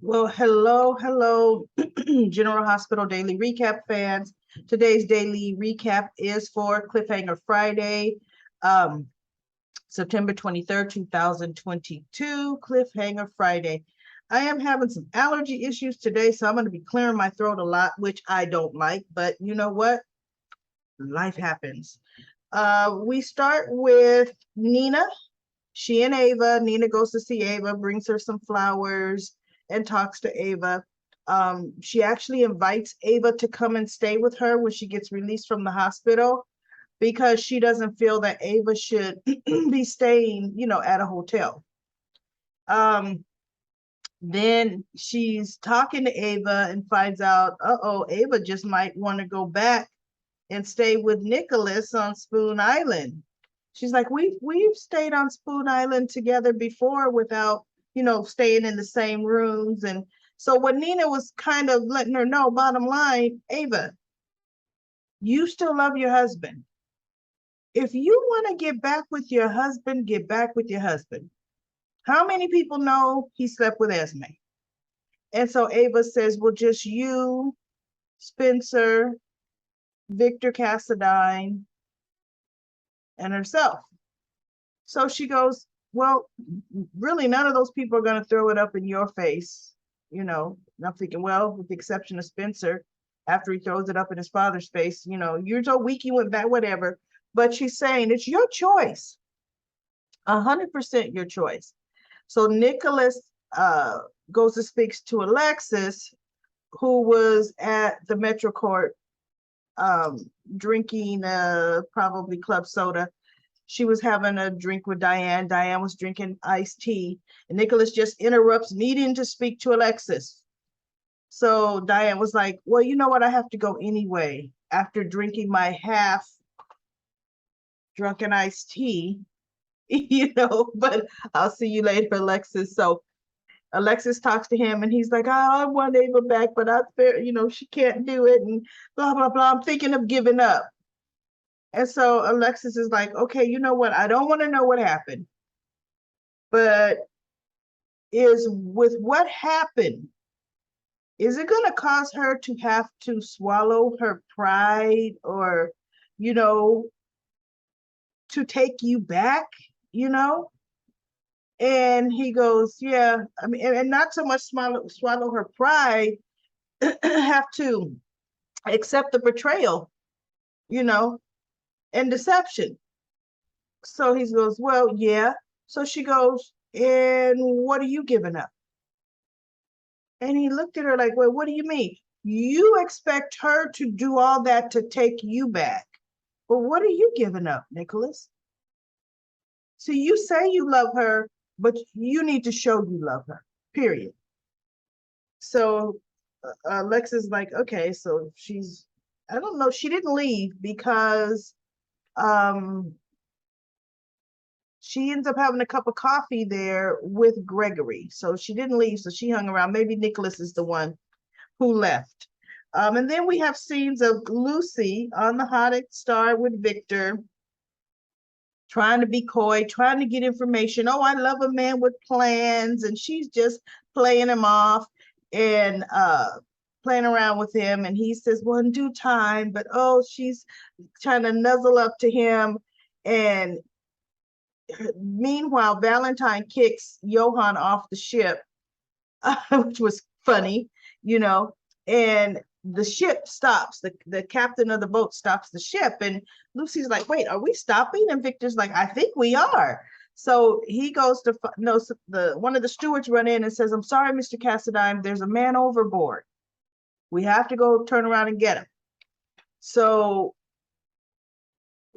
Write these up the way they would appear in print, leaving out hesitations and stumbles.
Well, hello, General Hospital Daily Recap fans. Today's daily recap is for Cliffhanger Friday, um, September 23rd, 2022. Cliffhanger Friday. I am having some allergy issues today, so I'm going to be clearing my throat a lot, which I don't like, but you know what? Life happens. We start with Nina. She and Ava, Nina goes to see Ava, brings her some flowers and talks to Ava. She actually invites Ava to come and stay with her when she gets released from the hospital because she doesn't feel that Ava should be staying, at a hotel. Um, then she's talking to Ava and finds out, Ava just might want to go back and stay with Nicholas on Spoon Island. She's like, we've stayed on Spoon Island together before without, staying in the same rooms. And so what Nina was kind of letting her know, bottom line, Ava, you still love your husband. If you want to get back with your husband, get back with your husband. How many people know he slept with Esme? And so Ava says, well, just you, Spencer, Victor Cassadine, and herself. So she goes, well, really, none of those people are going to throw it up in your face. And I'm thinking, well, with the exception of Spencer, after he throws it up in his father's face, you're so weak, you went back, whatever. But she's saying it's your choice, 100% your choice. So Nicholas goes to speak to Alexis, who was at the Metro Court drinking probably club soda. She was having a drink with Diane. Diane was drinking iced tea. And Nicholas just interrupts, needing to speak to Alexis. So Diane was like, well, you know what? I have to go anyway after drinking my half drunken iced tea, but I'll see you later, Alexis. So Alexis talks to him and he's like, I want Ava back, but I fear, she can't do it and blah, blah, blah. I'm thinking of giving up. And so Alexis is like, okay, you know what? I don't want to know what happened, but is with what happened, is it going to cause her to have to swallow her pride or, to take you back, And he goes, yeah, I mean, and not so much swallow her pride, have to accept the betrayal, and deception. So he goes, well, yeah. So she goes, and what are you giving up? And he looked at her like, well, what do you mean? You expect her to do all that to take you back. But what are you giving up, Nicholas? So you say you love her, but you need to show you love her, period. So Alexa's like, okay, so I don't know, she didn't leave because she ends up having a cup of coffee there with Gregory. So she didn't leave, so she hung around. Maybe Nicholas is the one who left. And then we have scenes of Lucy on the Hot Star with Victor, trying to be coy, trying to get information. Oh, I love a man with plans. And she's just playing him off and playing around with him. And he says, well, in due time, but she's trying to nuzzle up to him. And meanwhile, Valentine kicks Johan off the ship, which was funny, and the ship stops. The captain of the boat stops the ship, and Lucy's like, wait, are we stopping? And Victor's like, I think we are. So he goes to one of the stewards run in and says, I'm sorry, Mr. Cassadine, there's a man overboard. We have to go turn around and get him. So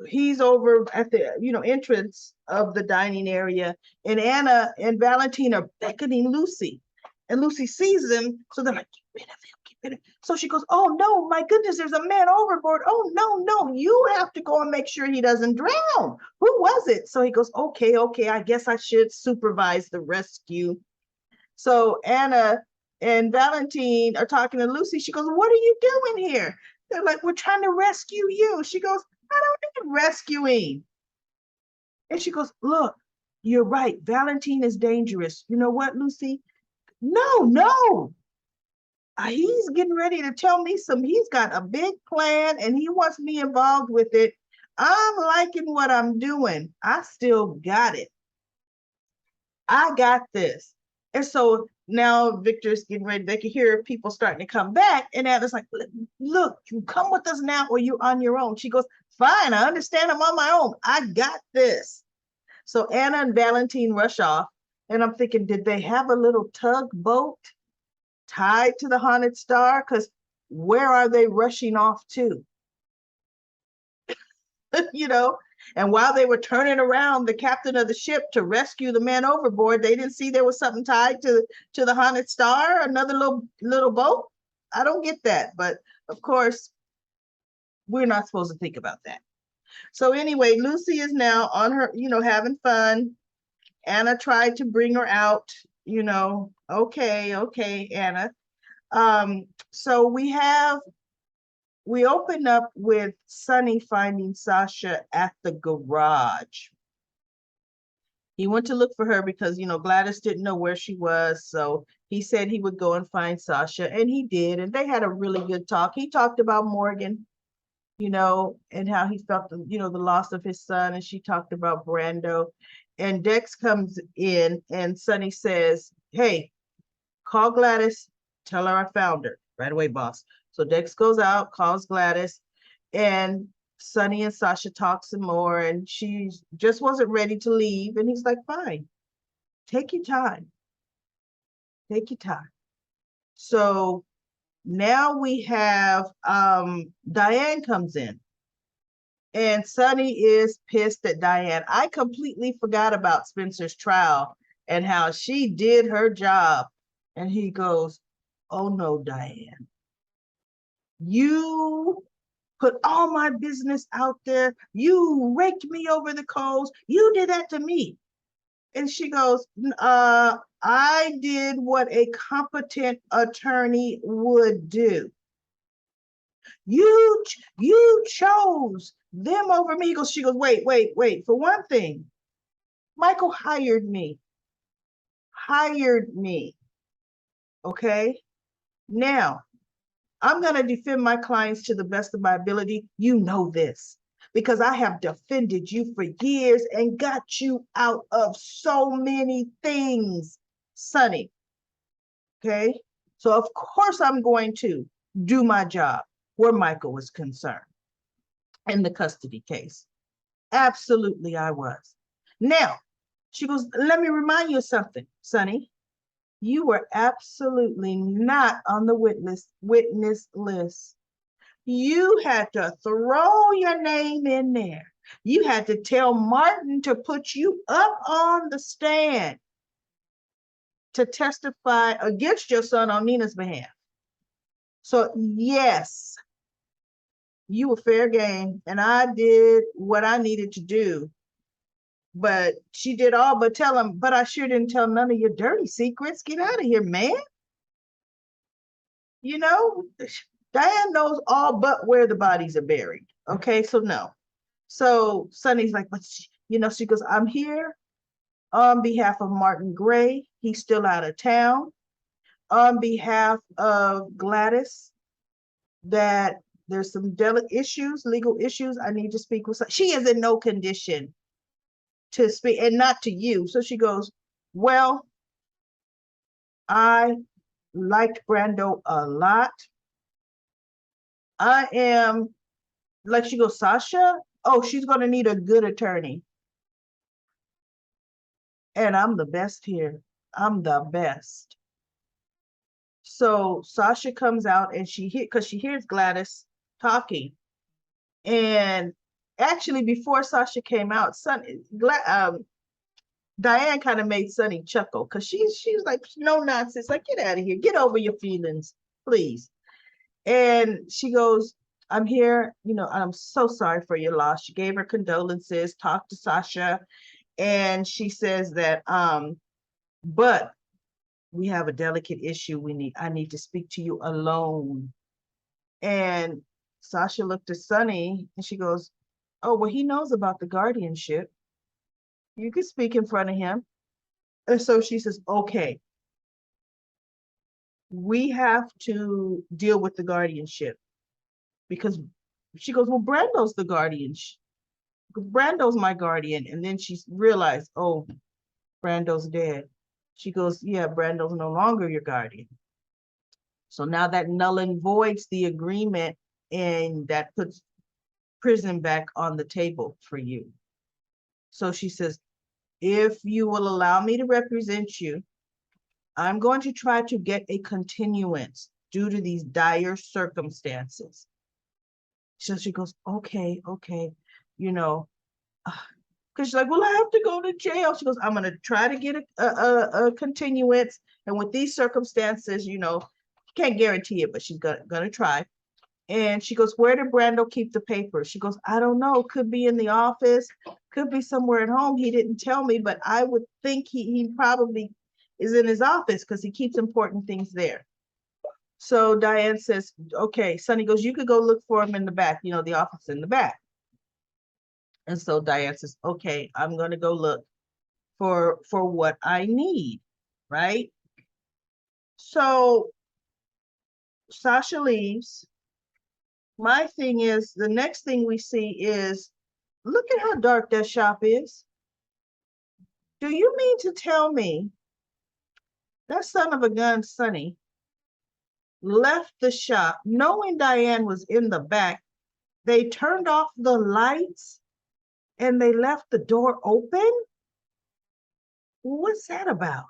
he's over at the entrance of the dining area, and Anna and Valentine are beckoning Lucy, and Lucy sees them, so they're like, get rid of him, get rid of him. So she goes, oh no, my goodness, there's a man overboard. Oh no, you have to go and make sure he doesn't drown. Who was it? So he goes, okay, I guess I should supervise the rescue. So Anna and Valentine are talking to Lucy. She goes, what are you doing here? They're like, we're trying to rescue you. She goes, I don't need rescuing. And she goes, look, You're right. Valentine is dangerous. You know what, Lucy? No. He's getting ready to tell me he's got a big plan and he wants me involved with it. I'm liking what I'm doing. I still got it. I got this. And so now Victor's getting ready. They can hear people starting to come back. And Anna's like, look, you come with us now or you're on your own. She goes, fine, I understand I'm on my own. I got this. So Anna and Valentine rush off. And I'm thinking, did they have a little tugboat tied to the Haunted Star? Because where are they rushing off to? You know, and while they were turning around the captain of the ship to rescue the man overboard, they didn't see there was something tied to the Haunted Star, another little boat. I don't get that, but of course we're not supposed to think about that. So anyway, Lucy is now on her, having fun. Anna tried to bring her out, okay, Anna. So we open up with Sonny finding Sasha at the garage. He went to look for her because, Gladys didn't know where she was. So he said he would go and find Sasha, and he did. And they had a really good talk. He talked about Morgan, and how he felt, the loss of his son. And she talked about Brando. And Dex comes in and Sonny says, hey, call Gladys, tell her I found her. Right away, boss. So Dex goes out, calls Gladys, and Sonny and Sasha talk some more, and she just wasn't ready to leave. And he's like, fine, take your time. Take your time. So now we have Diane comes in. And Sonny is pissed at Diane. I completely forgot about Spencer's trial and how she did her job. And he goes, oh no, Diane. You put all my business out there. You raked me over the coals. You did that to me. And she goes, I did what a competent attorney would do. You chose them over me. She goes, wait. For one thing, Michael hired me. Okay. Now, I'm going to defend my clients to the best of my ability. You know this because I have defended you for years and got you out of so many things, Sonny. Okay. So of course I'm going to do my job where Michael was concerned in the custody case. Absolutely I was. Now, she goes, let me remind you of something, Sonny. You were absolutely not on the witness list. You had to throw your name in there. You had to tell Martin to put you up on the stand to testify against your son on Nina's behalf. So yes, you were fair game, and I did what I needed to do. But she did all but tell him, but I sure didn't tell none of your dirty secrets. Get out of here, man. Diane knows all but where the bodies are buried. Okay, so no. So Sonny's like, but she goes, I'm here on behalf of Martin Gray. He's still out of town. On behalf of Gladys, that there's some legal issues. I need to speak with. She is in no condition to speak, and not to you. So she goes, well, I liked Brando a lot. I am, like, she goes, Sasha? Oh, she's going to need a good attorney. And I'm the best here. I'm the best. So Sasha comes out and because she hears Gladys talking. And actually, before Sasha came out, Diane kind of made Sonny chuckle because she was like, no nonsense, like, get out of here, get over your feelings, please. And she goes, I'm here, I'm so sorry for your loss. She gave her condolences, talked to Sasha, and she says that, but we have a delicate issue. I need to speak to you alone. And Sasha looked at Sonny and she goes, oh, well, he knows about the guardianship. You can speak in front of him. And so she says, okay, we have to deal with the guardianship because she goes, well, Brando's the guardian. Brando's my guardian. And then she realized, oh, Brando's dead. She goes, yeah, Brando's no longer your guardian. So now that null and voids the agreement, and that puts prison back on the table for you. So she says, if you will allow me to represent you, I'm going to try to get a continuance due to these dire circumstances. So she goes, okay, you know, because she's like, well, I have to go to jail. She goes, I'm going to try to get a continuance. And with these circumstances, you know, can't guarantee it, but she's going to try. And she goes, where did Brando keep the papers? She goes, I don't know. Could be in the office, could be somewhere at home. He didn't tell me, but I would think he probably is in his office because he keeps important things there. So Diane says, okay. Sonny goes, you could go look for him in the back, you know, the office in the back. And so Diane says, okay, I'm going to go look for what I need, right? So Sasha leaves. My thing is, the next thing we see is, look at how dark that shop is. Do you mean to tell me that son of a gun, Sonny, left the shop knowing Diane was in the back? They turned off the lights and they left the door open? What's that about?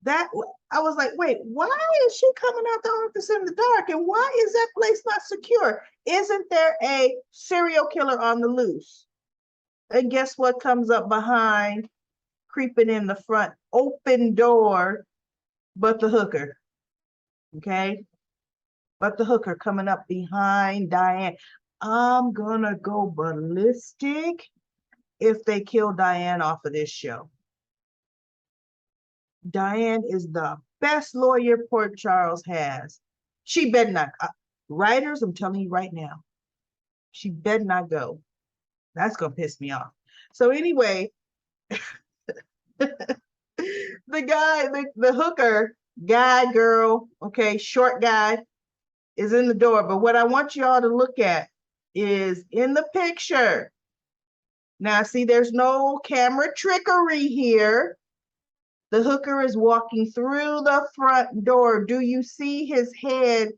That I was like, wait, why is she coming out the office in the dark? And why is that place not secure? Isn't there a serial killer on the loose? And guess what comes up behind, creeping in the front, open door, but the hooker. Okay? But the hooker coming up behind Diane. I'm gonna go ballistic if they kill Diane off of this show. Diane is the best lawyer Port Charles has. She better not. Writers, I'm telling you right now, she better not go. That's gonna piss me off. So anyway, the guy, the hooker, guy, girl, okay, short guy, is in the door. But what I want y'all to look at is in the picture. Now, see, there's no camera trickery here. The hooker is walking through the front door. Do you see his head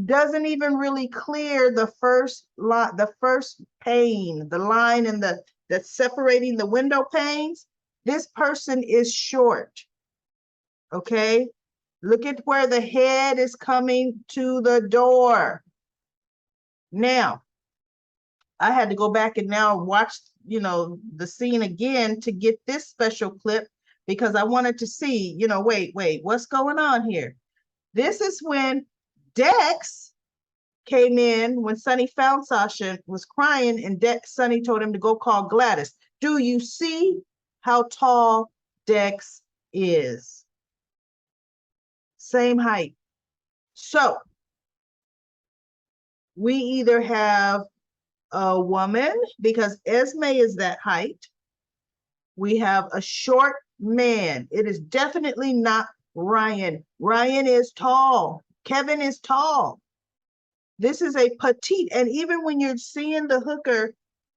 doesn't even really clear the first line, the first pane, the line and that's separating the window panes? This person is short. Okay? Look at where the head is coming to the door. Now, I had to go back and now watch, you know, the scene again to get this special clip because I wanted to see, you know, wait, what's going on here? This is when Dex came in, when Sonny found Sasha, was crying, and Sonny told him to go call Gladys. Do you see how tall Dex is? Same height. So we either have a woman, because Esme is that height. We have a short man. It is definitely not Ryan. Ryan is tall. Kevin is tall. This is a petite. And even when you're seeing the hooker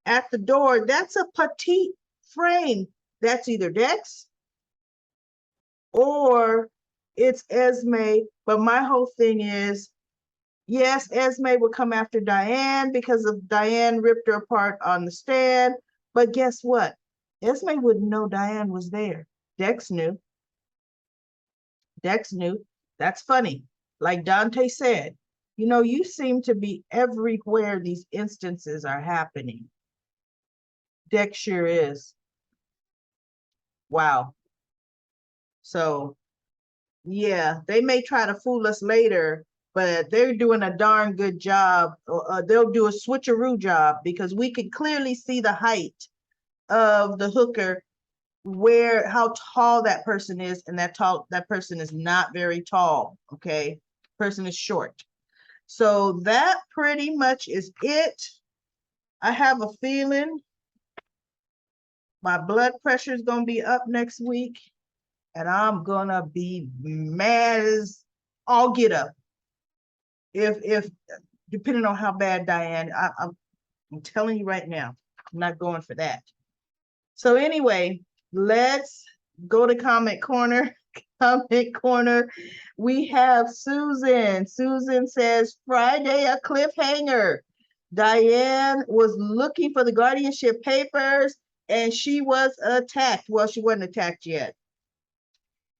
at the door, that's a petite frame. That's either Dex or it's Esme. But my whole thing is, yes, Esme would come after Diane because of Diane ripped her apart on the stand. But guess what? Esme wouldn't know Diane was there. Dex knew. Dex knew. That's funny. Like Dante said, you know, you seem to be everywhere these instances are happening. Dex sure is. Wow. So, yeah, they may try to fool us later, but they're doing a darn good job. They'll do a switcheroo job because we can clearly see the height of the hooker, where how tall that person is, and that person is not very tall. Okay, person is short. So that pretty much is it. I have a feeling My blood pressure is gonna be up next week, and I'm gonna be mad as all get up. If depending on how bad Diane, I'm telling you right now, I'm not going for that. So anyway, let's go to comment corner. Comment corner. We have Susan. Susan says Friday a cliffhanger. Diane was looking for the guardianship papers and she was attacked. Well, she wasn't attacked yet.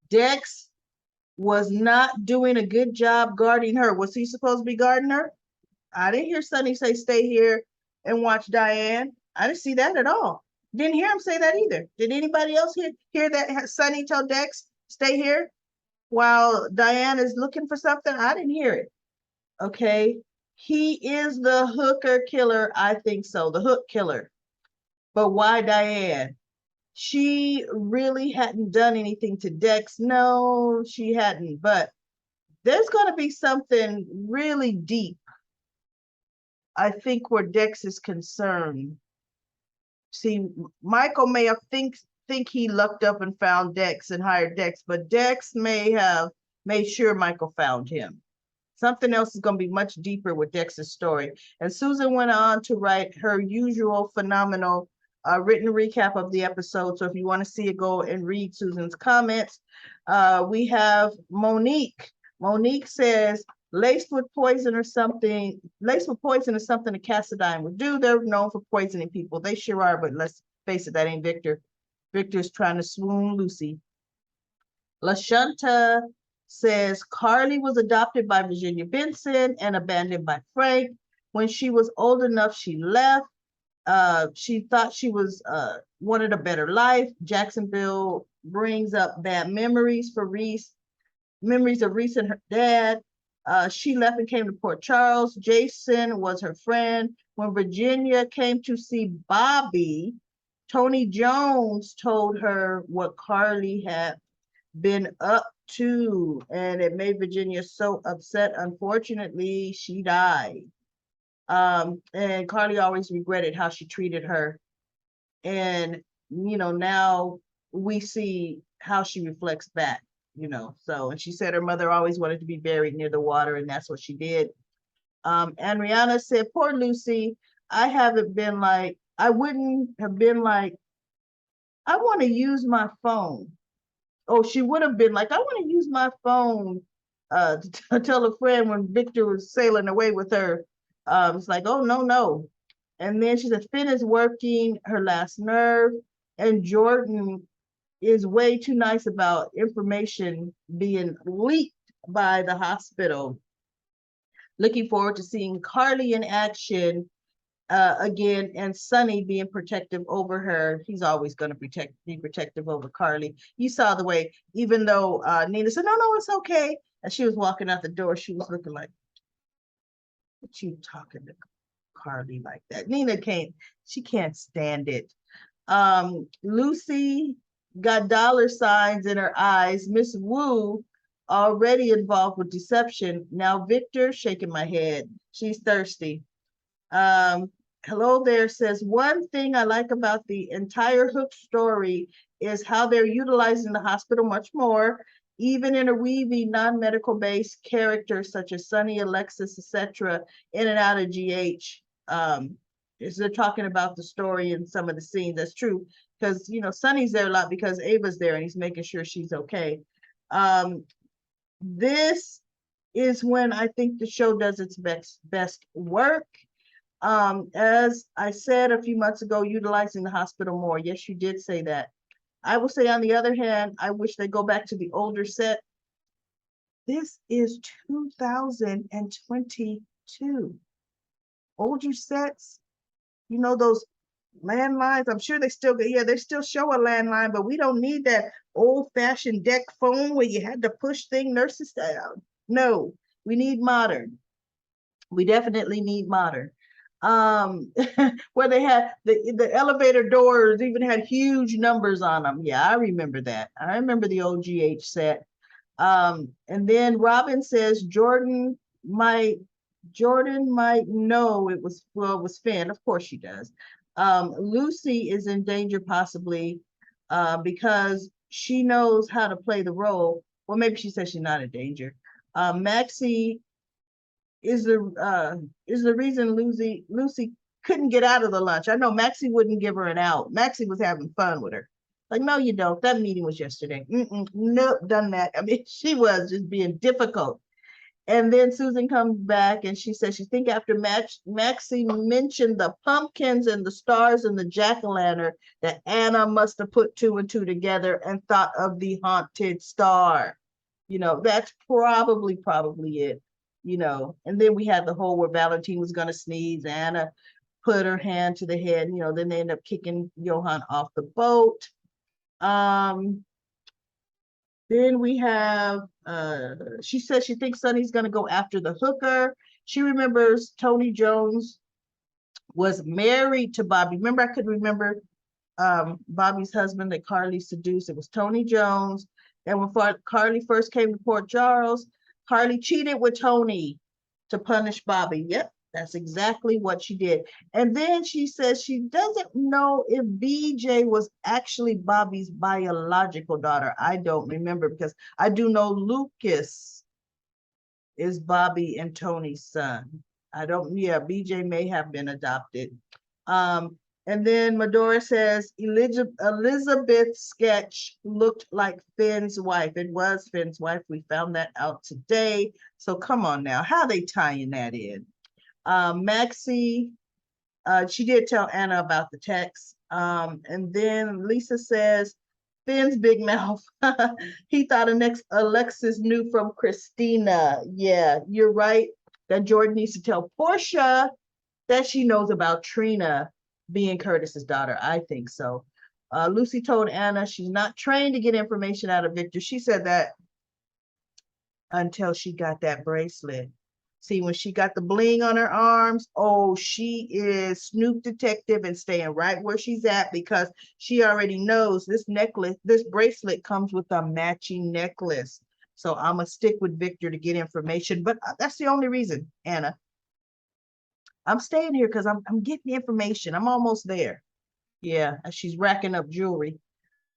Dex was not doing a good job guarding her. Was he supposed to be guarding her? I didn't hear Sonny say stay here and watch Diane. I didn't see that at all. Didn't hear him say that either. Did anybody else hear that Sonny tell Dex stay here while Diane is looking for something? I didn't hear it. Okay. He is the hooker killer. I think so. The hook killer. But why Diane? She really hadn't done anything to Dex. No, she hadn't. But there's going to be something really deep, I think, where Dex is concerned. See, Michael may have think he looked up and found Dex and hired Dex, but Dex may have made sure Michael found him. Something else is going to be much deeper with Dex's story. And Susan went on to write her usual phenomenal written recap of the episode. So if you want to see it, go and read Susan's comments. We have Monique. Monique says, laced with poison is something a Cassadine would do. They're known for poisoning people. They sure are, but let's face it, that ain't Victor. Victor's trying to swoon Lucy. LaShunta says Carly was adopted by Virginia Benson and abandoned by Frank. When she was old enough, she left. She thought she was wanted a better life. Jacksonville brings up bad memories for Reese, memories of Reese and her dad. She left and came to Port Charles. Jason was her friend. When Virginia came to see Bobby, Tony Jones told her what Carly had been up to, and it made Virginia so upset. Unfortunately, she died. And Carly always regretted how she treated her. And, now we see how she reflects back, so, and she said her mother always wanted to be buried near the water, and that's what she did. And Rihanna said, poor Lucy, I wouldn't have been like, I want to use my phone. Oh, she would have been like, I want to use my phone to tell a friend when Victor was sailing away with her. It's like, oh, no. And then she said, Finn is working her last nerve, and Jordan is way too nice about information being leaked by the hospital. Looking forward to seeing Carly in action again, and Sonny being protective over her. He's always going to be protective over Carly. You saw the way, even though Nina said, no, it's okay. And she was walking out the door, she was looking like, what you talking to Carly like that? Nina can't stand it. Lucy got dollar signs in her eyes. Miss Wu already involved with deception. Now Victor, shaking my head. She's thirsty. Hello there says, one thing I like about the entire Hook story is how they're utilizing the hospital much more, even interweaving non-medical based characters such as Sonny, Alexis, etc., in and out of GH. As they're talking about the story and some of the scenes. That's true, because Sonny's there a lot because Ava's there and he's making sure she's okay. This is when I think the show does its best work. As I said a few months ago, utilizing the hospital more. Yes, you did say that. I will say, on the other hand, I wish they go back to the older set. This is 2022. Older sets, those landlines. I'm sure they still show a landline, but we don't need that old-fashioned deck phone where you had to push nurses down. No, we need modern. We definitely need modern. Where they had the elevator doors even had huge numbers on them. Yeah, I remember that. I remember the old GH set. And then Robin says Jordan might know it was Finn. Of course she does. Lucy is in danger possibly because she knows how to play the role. Well, maybe she says she's not in danger. Maxie is the reason Lucy couldn't get out of the lunch. I know Maxie wouldn't give her an out. Maxie was having fun with her. Like, no, you don't. That meeting was yesterday. Nope, done that. I mean, she was just being difficult. And then Susan comes back and she says she think after Maxie mentioned the pumpkins and the stars and the jack-o'-lantern that Anna must have put two and two together and thought of the haunted star. You know, that's probably it. You know, and then we had the whole where Valentine was gonna sneeze. Anna put her hand to the head. You know, then they end up kicking Johan off the boat. Then we have, she says she thinks Sonny's gonna go after the hooker. She remembers Tony Jones was married to Bobby. Remember, I could remember Bobby's husband that Carly seduced. It was Tony Jones. And when Carly first came to Port Charles, Carly cheated with Tony to punish Bobby. Yep, that's exactly what she did. And then she says she doesn't know if BJ was actually Bobby's biological daughter. I don't remember because I do know Lucas is Bobby and Tony's son. I don't, yeah, BJ may have been adopted. And then Medora says Elizabeth's sketch looked like Finn's wife. It was Finn's wife. We found that out today. So come on now, how are they tying that in? Maxie, she did tell Anna about the text. And then Lisa says, Finn's big mouth. He thought Alexis knew from Christina. Yeah, you're right. That Jordan needs to tell Portia that she knows about Trina being Curtis's daughter. I think so. Lucy told Anna she's not trained to get information out of Victor. She said that until she got that bracelet. See, when she got the bling on her arms, oh, she is Snoop detective and staying right where she's at because she already knows this necklace, this bracelet comes with a matching necklace. So I'm gonna stick with Victor to get information, but that's the only reason, Anna. I'm staying here because I'm getting the information. I'm almost there. Yeah, she's racking up jewelry.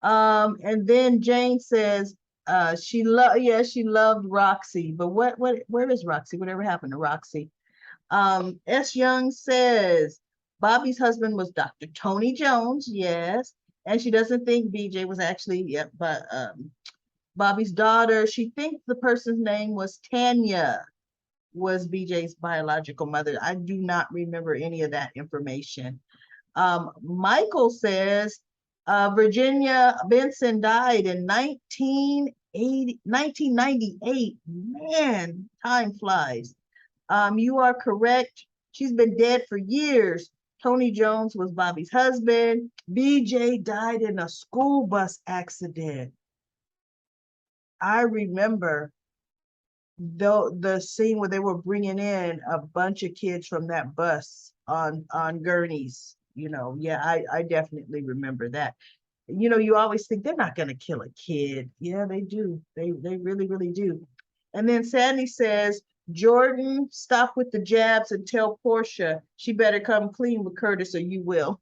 And then Jane says she loved Roxy, but where is Roxy? Whatever happened to Roxy? S. Young says Bobby's husband was Dr. Tony Jones, yes, and she doesn't think BJ was actually but Bobby's daughter. She thinks the person's name was Tanya, was BJ's biological mother. I do not remember any of that information. Michael says Virginia Benson died in 1998. Man, time flies. You are correct. She's been dead for years. Tony Jones was Bobby's husband. BJ died in a school bus accident. I remember the scene where they were bringing in a bunch of kids from that bus on gurneys. You know, yeah, I definitely remember that. You know, you always think they're not going to kill a kid. Yeah, they do. They really do. And then Sandy says, Jordan, stop with the jabs and tell Portia she better come clean with Curtis or you will.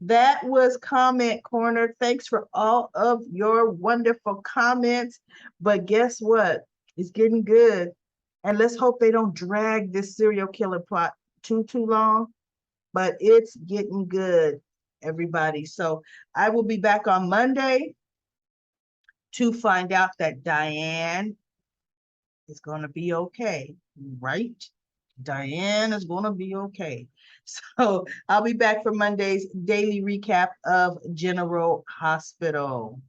That was Comment Corner. Thanks for all of your wonderful comments. But guess what? It's getting good. And let's hope they don't drag this serial killer plot too long. But it's getting good, everybody. So I will be back on Monday to find out that Diane is going to be okay, right? Diane is going to be okay. So I'll be back for Monday's daily recap of General Hospital.